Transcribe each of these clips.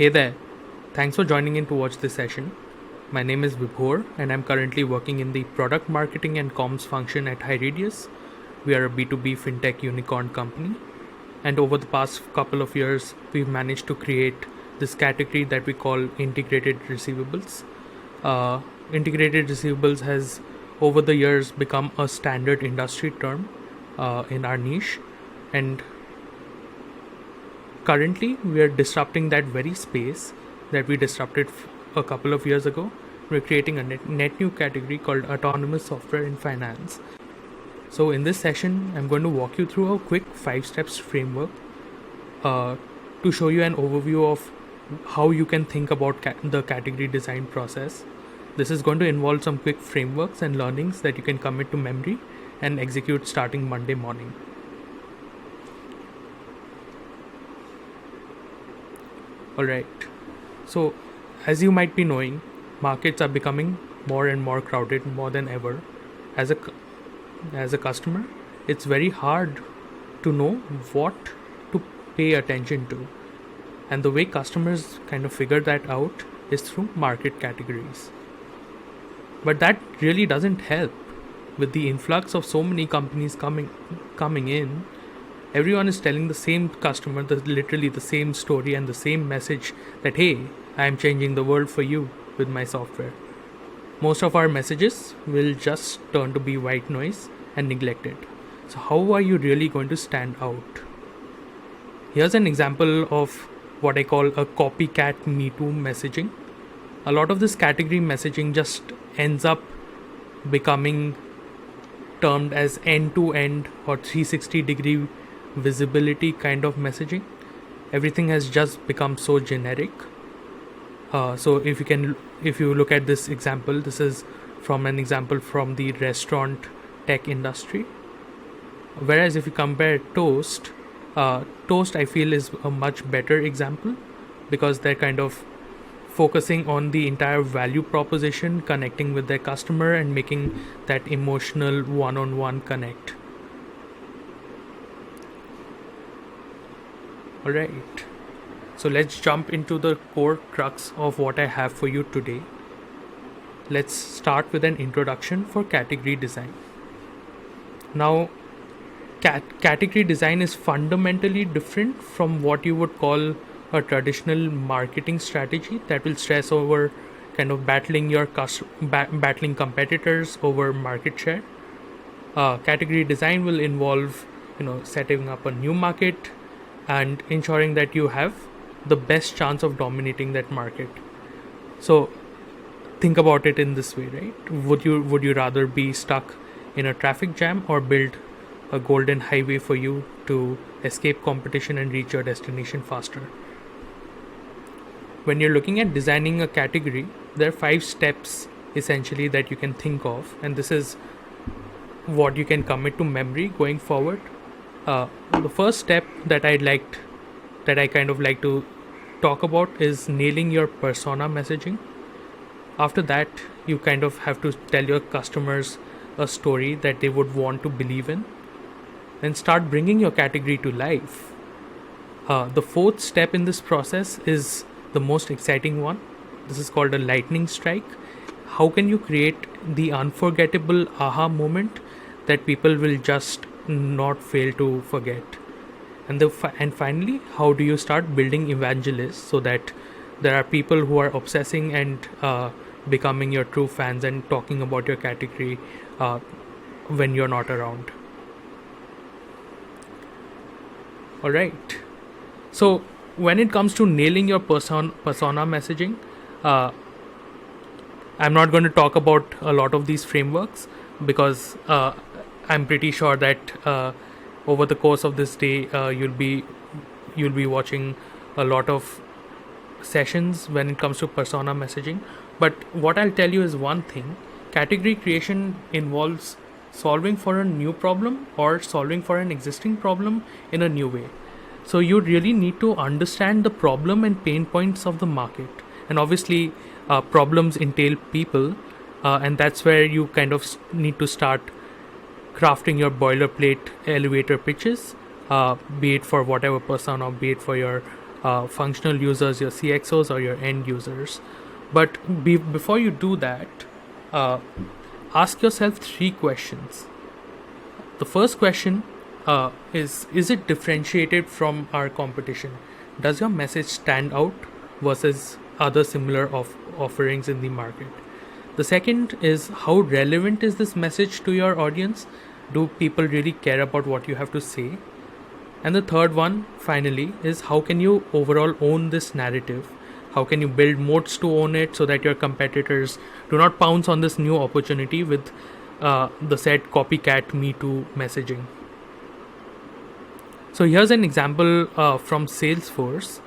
Hey there, thanks for joining in to watch this session. My name is Vibhor and I'm currently working in the product marketing and comms function at HighRadius. We are a B2B fintech unicorn company, and over the past couple of years, we've managed to create this category that we call integrated receivables. Integrated receivables has over the years become a standard industry term in our niche, and currently we are disrupting that very space that we disrupted a couple of years ago. We're creating a net new category called autonomous software in finance. So in this session, I'm going to walk you through a quick 5 steps framework to show you an overview of how you can think about the category design process. This is going to involve some quick frameworks and learnings that you can commit to memory and execute starting Monday morning. Alright, so as you might be knowing, markets are becoming more and more crowded more than ever. As a customer, it's very hard to know what to pay attention to. And the way customers kind of figure that out is through market categories. But that really doesn't help. With the influx of so many companies coming in, everyone is telling the same customer literally the same story and the same message that, hey, I am changing the world for you with my software. Most of our messages will just turn to be white noise and neglected. So how are you really going to stand out? Here's an example of what I call a copycat Me Too messaging. A lot of this category messaging just ends up becoming termed as end-to-end or 360-degree visibility kind of messaging. Everything has just become so generic. So if you look at this example, this is from an example from the restaurant tech industry. Whereas if you compare Toast I feel is a much better example because they're kind of focusing on the entire value proposition, connecting with their customer and making that emotional one-on-one connect. Alright, so let's jump into the core crux of what I have for you today. Let's start with an introduction for category design. Now, category design is fundamentally different from what you would call a traditional marketing strategy that will stress over kind of battling competitors over market share. Category design will involve setting up a new market and ensuring that you have the best chance of dominating that market. So think about it in this way, right? Would you rather be stuck in a traffic jam or build a golden highway for you to escape competition and reach your destination faster? When you're looking at designing a category, there are 5 steps essentially that you can think of, and this is what you can commit to memory going forward. The first step that I kind of like to talk about is nailing your persona messaging. After that, you kind of have to tell your customers a story that they would want to believe in, and start bringing your category to life. The 4th step in this process is the most exciting one. This is called a lightning strike. How can you create the unforgettable aha moment that people will just not fail to forget? And finally, how do you start building evangelists so that there are people who are obsessing and becoming your true fans and talking about your category when you're not around? Alright, so when it comes to nailing your persona messaging, I'm not going to talk about a lot of these frameworks because I'm pretty sure that over the course of this day you'll be watching a lot of sessions when it comes to persona messaging. But what I'll tell you is one thing: category creation involves solving for a new problem or solving for an existing problem in a new way. So you really need to understand the problem and pain points of the market, and obviously problems entail people, and that's where you kind of need to start crafting your boilerplate elevator pitches, be it for whatever persona, be it for your functional users, your CXOs, or your end users. But before you do that, ask yourself 3 questions. The first question is it differentiated from our competition? Does your message stand out versus other similar offerings in the market? The second is, how relevant is this message to your audience? Do people really care about what you have to say? And the third one, finally, is how can you overall own this narrative? How can you build moats to own it so that your competitors do not pounce on this new opportunity with the said copycat Me Too messaging? So here's an example from Salesforce.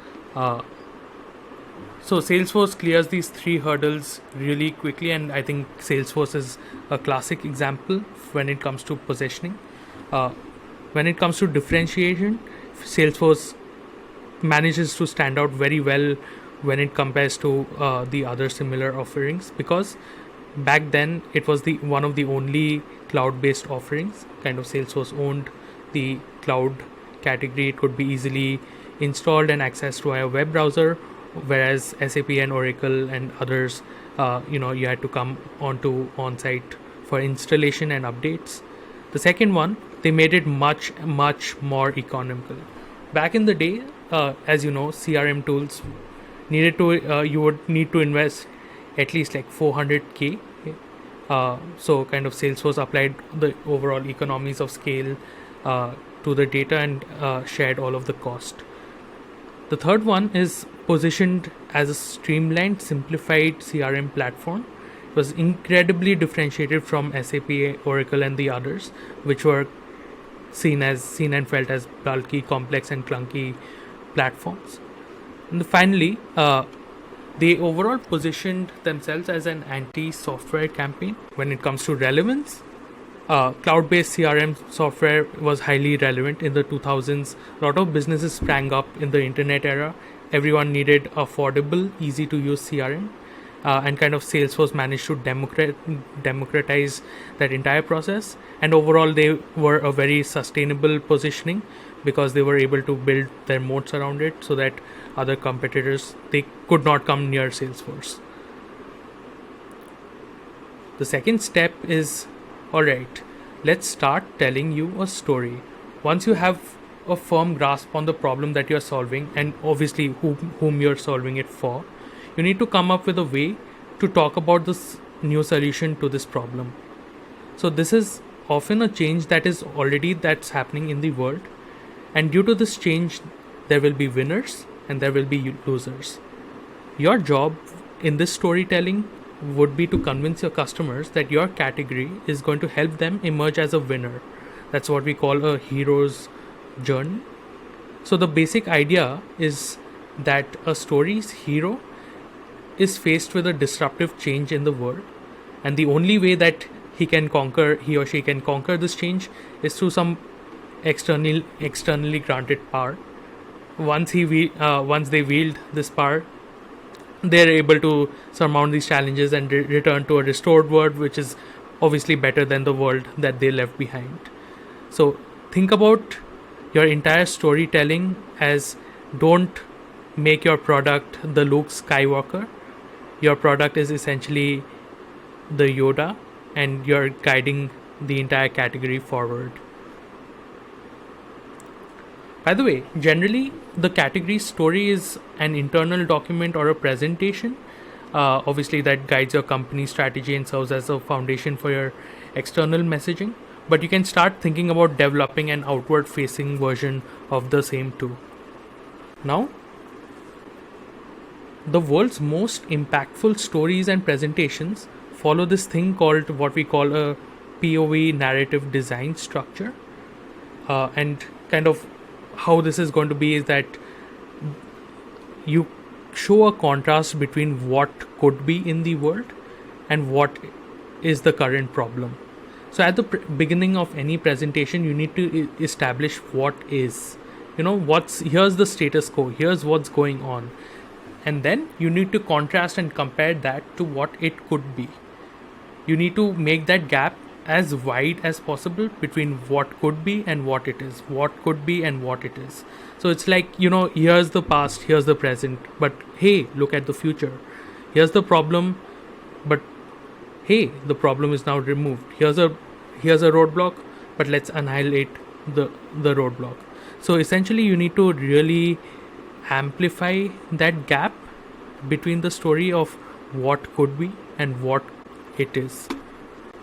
So Salesforce clears these 3 hurdles really quickly, and I think Salesforce is a classic example when it comes to positioning. When it comes to differentiation, Salesforce manages to stand out very well when it compares to the other similar offerings, because back then it was the one of the only cloud-based offerings. Kind of Salesforce owned the cloud category. It could be easily installed and accessed via web browser, whereas SAP and Oracle and others, you had to come onto on-site for installation and updates. The second one, they made it much more economical. Back in the day, as you know, CRM tools needed to you would need to invest at least like 400k. So kind of Salesforce applied the overall economies of scale to the data and shared all of the cost. The third one is positioned as a streamlined, simplified CRM platform. It was incredibly differentiated from SAP, Oracle, and the others, which were seen and felt as bulky, complex, and clunky platforms. And finally, they overall positioned themselves as an anti-software campaign. When it comes to relevance, cloud-based CRM software was highly relevant in the 2000s. A lot of businesses sprang up in the internet era. Everyone needed affordable, easy-to-use CRM. And kind of Salesforce managed to democratize that entire process. And overall, they were a very sustainable positioning because they were able to build their moats around it so that other competitors, they could not come near Salesforce. The second step is, alright, let's start telling you a story. Once you have a firm grasp on the problem that you're solving, and obviously whom you're solving it for, you need to come up with a way to talk about this new solution to this problem. So this is often a change that's happening in the world, and due to this change, there will be winners and there will be losers. Your job in this storytelling would be to convince your customers that your category is going to help them emerge as a winner. That's what we call a hero's journey. So the basic idea is that a story's hero is faced with a disruptive change in the world, and the only way that he or she can conquer this change is through some externally granted power. Once they wield this power, they're able to surmount these challenges and return to a restored world, which is obviously better than the world that they left behind. So think about your entire storytelling as, don't make your product the Luke Skywalker. Your product is essentially the Yoda, and you're guiding the entire category forward. By the way, generally the category story is an internal document or a presentation, obviously that guides your company strategy and serves as a foundation for your external messaging. But you can start thinking about developing an outward facing version of the same too. Now, the world's most impactful stories and presentations follow this thing called what we call a POV narrative design structure. And kind of how this is going to be is that you show a contrast between what could be in the world and what is the current problem. So at the beginning of any presentation, you need to establish what is, here's the status quo, here's what's going on. And then you need to contrast and compare that to what it could be. You need to make that gap as wide as possible between what could be and what it is, what could be and what it is. So it's like, here's the past, here's the present, but hey, look at the future. Here's the problem, but hey, the problem is now removed. Here's a roadblock, but let's annihilate the roadblock. So essentially, you need to really amplify that gap between the story of what could be and what it is.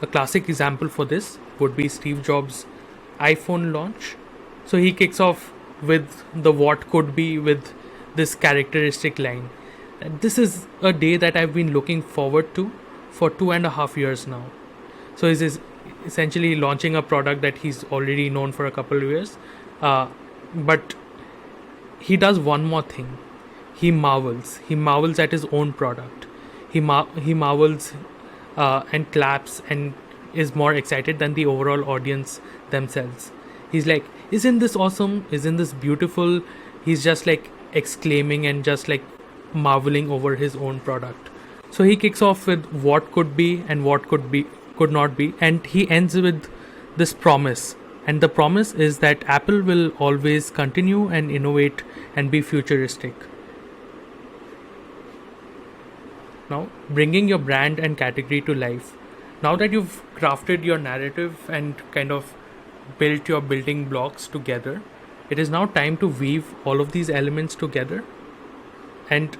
A classic example for this would be Steve Jobs' iPhone launch. So he kicks off with the what could be with this characteristic line. And this is a day that I've been looking forward to for 2.5 years now. So he's essentially launching a product that he's already known for a couple of years. But he does one more thing. He marvels. He marvels at his own product. He marvels and claps and is more excited than the overall audience themselves. He's like, isn't this awesome? Isn't this beautiful? He's just like exclaiming and just like marveling over his own product. So he kicks off with what could be and what could not be, and he ends with this promise. And the promise is that Apple will always continue and innovate and be futuristic. Now, bringing your brand and category to life. Now that you've crafted your narrative and kind of built your building blocks together, it is now time to weave all of these elements together. And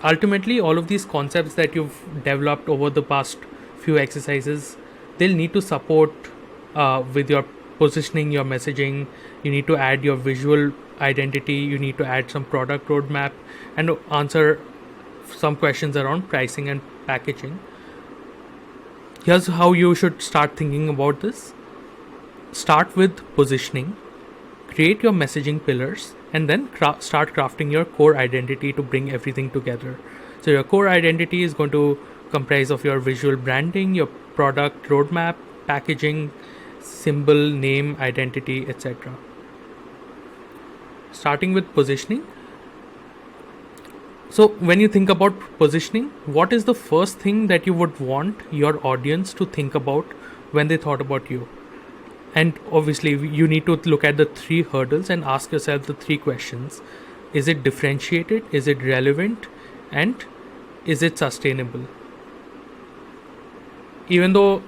ultimately, all of these concepts that you've developed over the past few exercises, they'll need to support with your positioning, your messaging. You need to add your visual identity. You need to add some product roadmap and answer some questions around pricing and packaging. Here's how you should start thinking about this. Start with positioning, create your messaging pillars, and then start crafting your core identity to bring everything together. So your core identity is going to comprise of your visual branding, your product roadmap, packaging, symbol, name, identity, etc. Starting with positioning. So when you think about positioning, what is the first thing that you would want your audience to think about when they thought about you? And obviously you need to look at the 3 hurdles and ask yourself the 3 questions. Is it differentiated? Is it relevant? And is it sustainable? Even though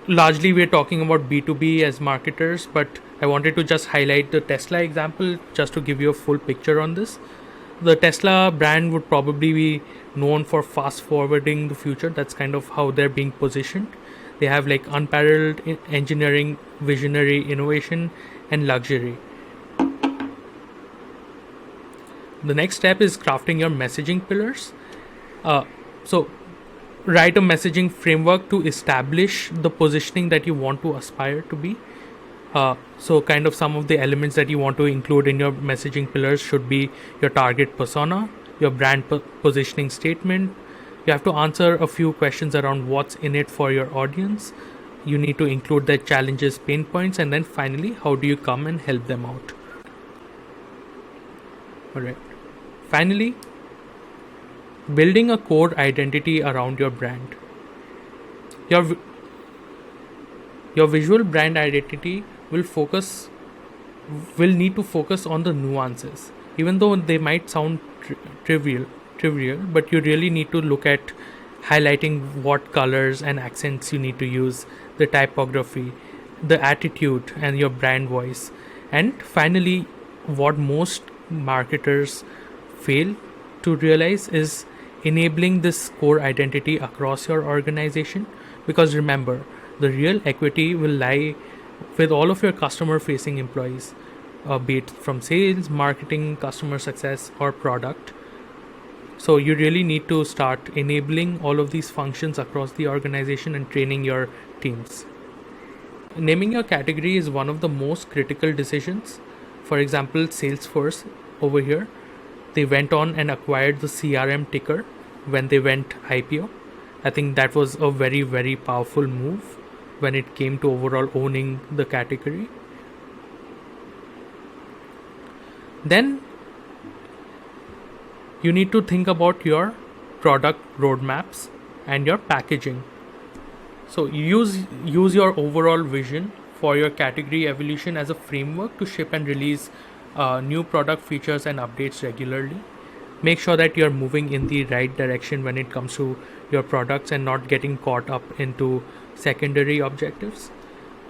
largely we're talking about B2B as marketers, but I wanted to just highlight the Tesla example just to give you a full picture on this. The Tesla brand would probably be known for fast forwarding the future. That's kind of how they're being positioned. They have like unparalleled engineering, visionary innovation, and luxury. The next step is crafting your messaging pillars. So write a messaging framework to establish the positioning that you want to aspire to be. So kind of some of the elements that you want to include in your messaging pillars should be your target persona, your brand positioning statement. You have to answer a few questions around what's in it for your audience. You need to include their challenges, pain points, and then finally, how do you come and help them out? Alright. Finally, building a core identity around your brand. Your visual brand identity will need to focus on the nuances, even though they might sound trivial, but you really need to look at highlighting what colors and accents you need to use, the typography, the attitude, and your brand voice. And finally, what most marketers fail to realize is enabling this core identity across your organization. Because remember, the real equity will lie with all of your customer facing employees, be it from sales, marketing, customer success, or product. So you really need to start enabling all of these functions across the organization and training your teams. Naming your category is one of the most critical decisions. For example, Salesforce over here, they went on and acquired the CRM ticker when they went IPO. I think that was a very, very powerful move when it came to overall owning the category. Then you need to think about your product roadmaps and your packaging. So use your overall vision for your category evolution as a framework to ship and release new product features and updates regularly. Make sure that you're moving in the right direction when it comes to your products and not getting caught up into secondary objectives.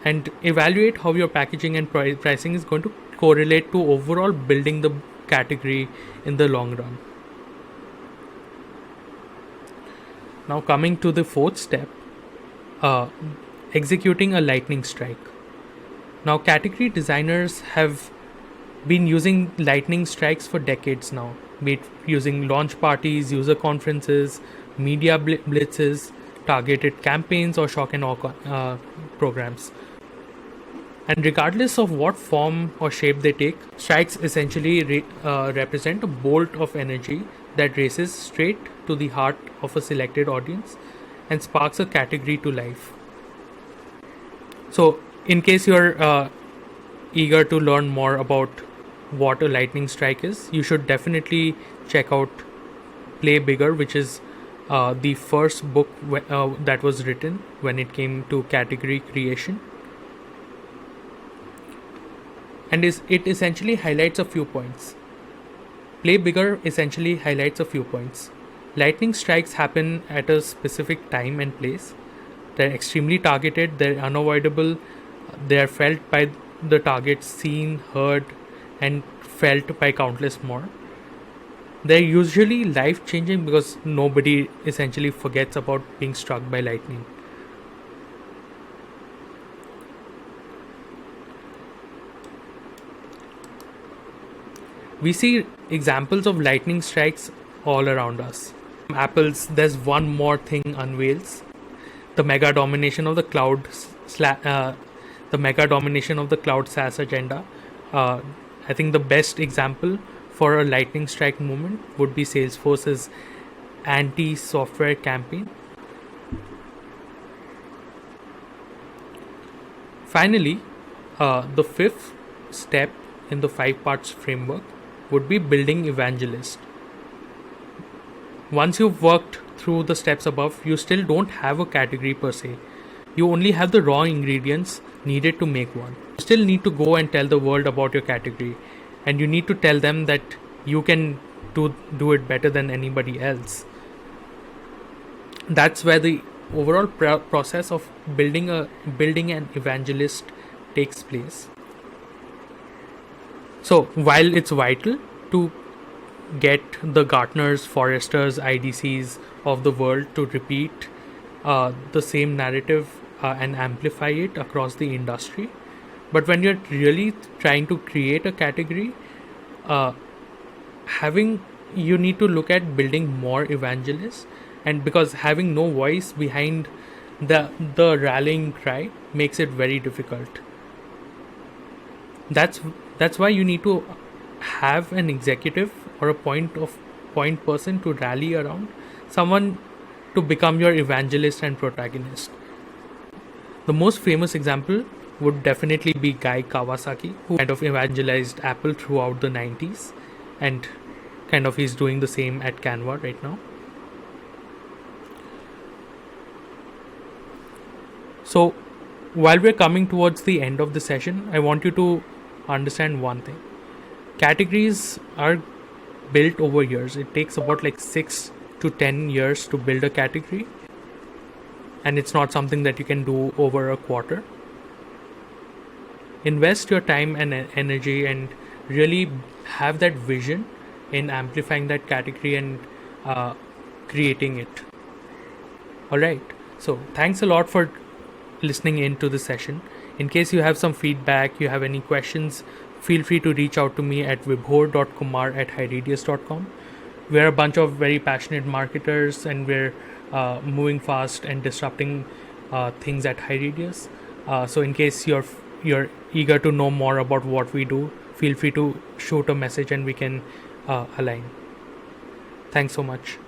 And evaluate how your packaging and pricing is going to correlate to overall building the category in the long run. Now, coming to the fourth step, uh, executing a lightning strike. Now, category designers have been using lightning strikes for decades now, be it using launch parties, user conferences, media blitzes, targeted campaigns, or shock and awe programs. And regardless of what form or shape they take, strikes essentially represent a bolt of energy that races straight to the heart of a selected audience and sparks a category to life. So, in case you're eager to learn more about what a lightning strike is, you should definitely check out Play Bigger, which is the first book that was written when it came to category creation. And it essentially highlights a few points. Play Bigger essentially highlights a few points. Lightning strikes happen at a specific time and place. They're extremely targeted, they're unavoidable, they're felt by the targets, seen, heard, and felt by countless more. They're usually life changing because nobody essentially forgets about being struck by lightning. We see examples of lightning strikes all around us. Apple's There's One More Thing unveils the mega domination of the cloud SaaS agenda. I think the best example for a lightning strike movement would be Salesforce's anti-software campaign. Finally, the fifth step in the 5 parts framework would be building evangelist. Once you've worked through the steps above, you still don't have a category per se. You only have the raw ingredients needed to make one. You still need to go and tell the world about your category, and you need to tell them that you can do it better than anybody else. That's where the overall process of building an evangelist takes place. So while it's vital to get the Gartners, Forresters, IDCs of the world to repeat the same narrative and amplify it across the industry, but when you're really trying to create a category, you need to look at building more evangelists, and because having no voice behind the rallying cry makes it very difficult. That's why you need to have an executive or a point person to rally around, someone to become your evangelist and protagonist. The most famous example would definitely be Guy Kawasaki, who kind of evangelized Apple throughout the 90s, and kind of he's doing the same at Canva right now. So while we're coming towards the end of the session, I want you to understand one thing. Categories are built over years. It takes about like 6 to 10 years to build a category, and it's not something that you can do over a quarter. Invest your time and energy and really have that vision in amplifying that category and creating it. Alright, so thanks a lot for listening into the session. In case you have some feedback, you have any questions, feel free to reach out to me at vibhor.kumar@hiradius.com. We're a bunch of very passionate marketers, and we're moving fast and disrupting things at HiRadius. So in case you're eager to know more about what we do, feel free to shoot a message and we can align. Thanks so much.